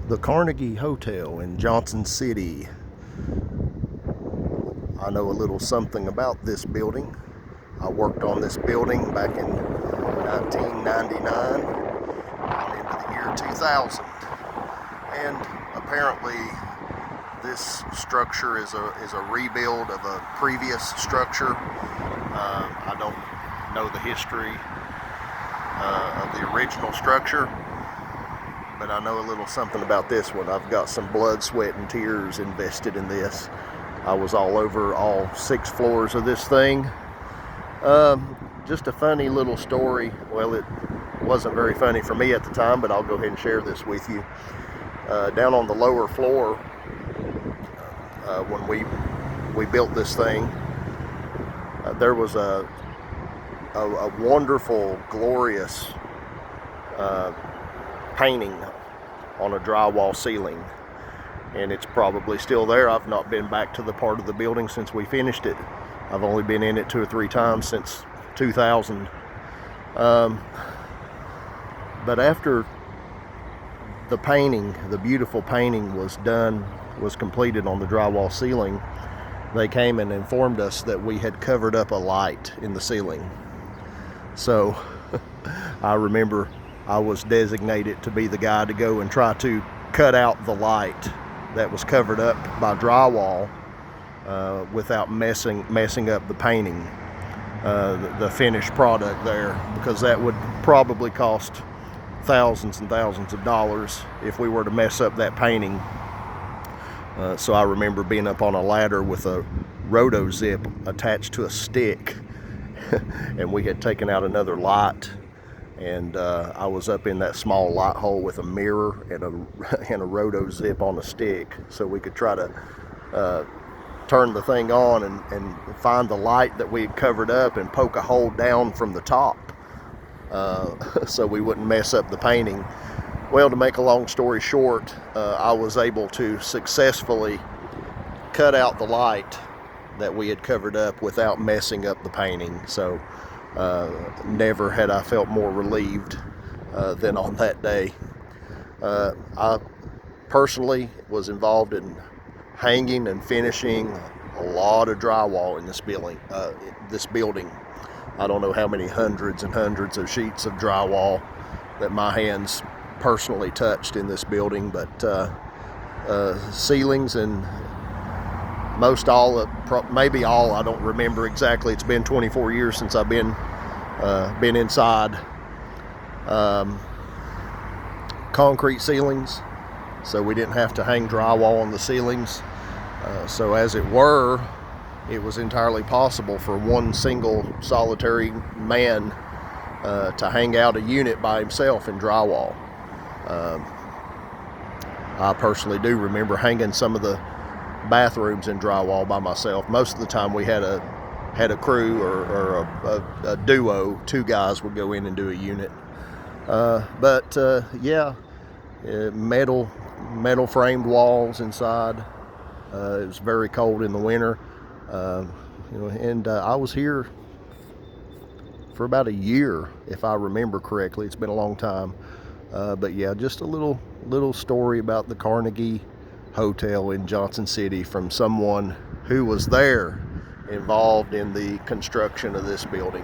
The Carnegie Hotel in Johnson City. I know a little something about this building. I worked on this building back in 1999 on into the year 2000. And apparently this structure is a rebuild of a previous structure. I don't know the history of the original structure, but I know a little something about this one. I've got some blood, sweat, and tears invested in this. I was all over all 6 floors of this thing. Just a funny little story. Well, it wasn't very funny for me at the time, but I'll go ahead and share this with you. Down on the lower floor, when we built this thing, there was a wonderful, glorious painting on a drywall ceiling, and it's probably still there. I've not been back to the part of the building since we finished it. I've only been in it 2 or 3 times since 2000. But after the painting, the beautiful painting was completed on the drywall ceiling, they came and informed us that we had covered up a light in the ceiling. So I remember I was designated to be the guy to go and try to cut out the light that was covered up by drywall without messing up the painting, the finished product there, because that would probably cost thousands and thousands of dollars if we were to mess up that painting. So I remember being up on a ladder with a roto zip attached to a stick and we had taken out another light, and I was up in that small light hole with a mirror and a roto zip on a stick, so we could try to turn the thing on and find the light that we had covered up and poke a hole down from the top, so we wouldn't mess up the painting. Well, to make a long story short, I was able to successfully cut out the light that we had covered up without messing up the painting. So never had I felt more relieved than on that day. I personally was involved in hanging and finishing a lot of drywall in this building. I don't know how many hundreds and hundreds of sheets of drywall that my hands personally touched in this building, but ceilings and maybe all, I don't remember exactly. It's been 24 years since I've been inside. Concrete ceilings, so we didn't have to hang drywall on the ceilings. So as it were, it was entirely possible for one single solitary man to hang out a unit by himself in drywall. I personally do remember hanging some of the bathrooms in drywall by myself. Most of the time we had a crew or a duo. 2 guys would go in and do a unit. Metal framed walls inside. It was very cold in the winter, and I was here for about a year, if I remember correctly. It's been a long time, but yeah, just a little story about the Carnegie Hotel in Johnson City from someone who was there involved in the construction of this building.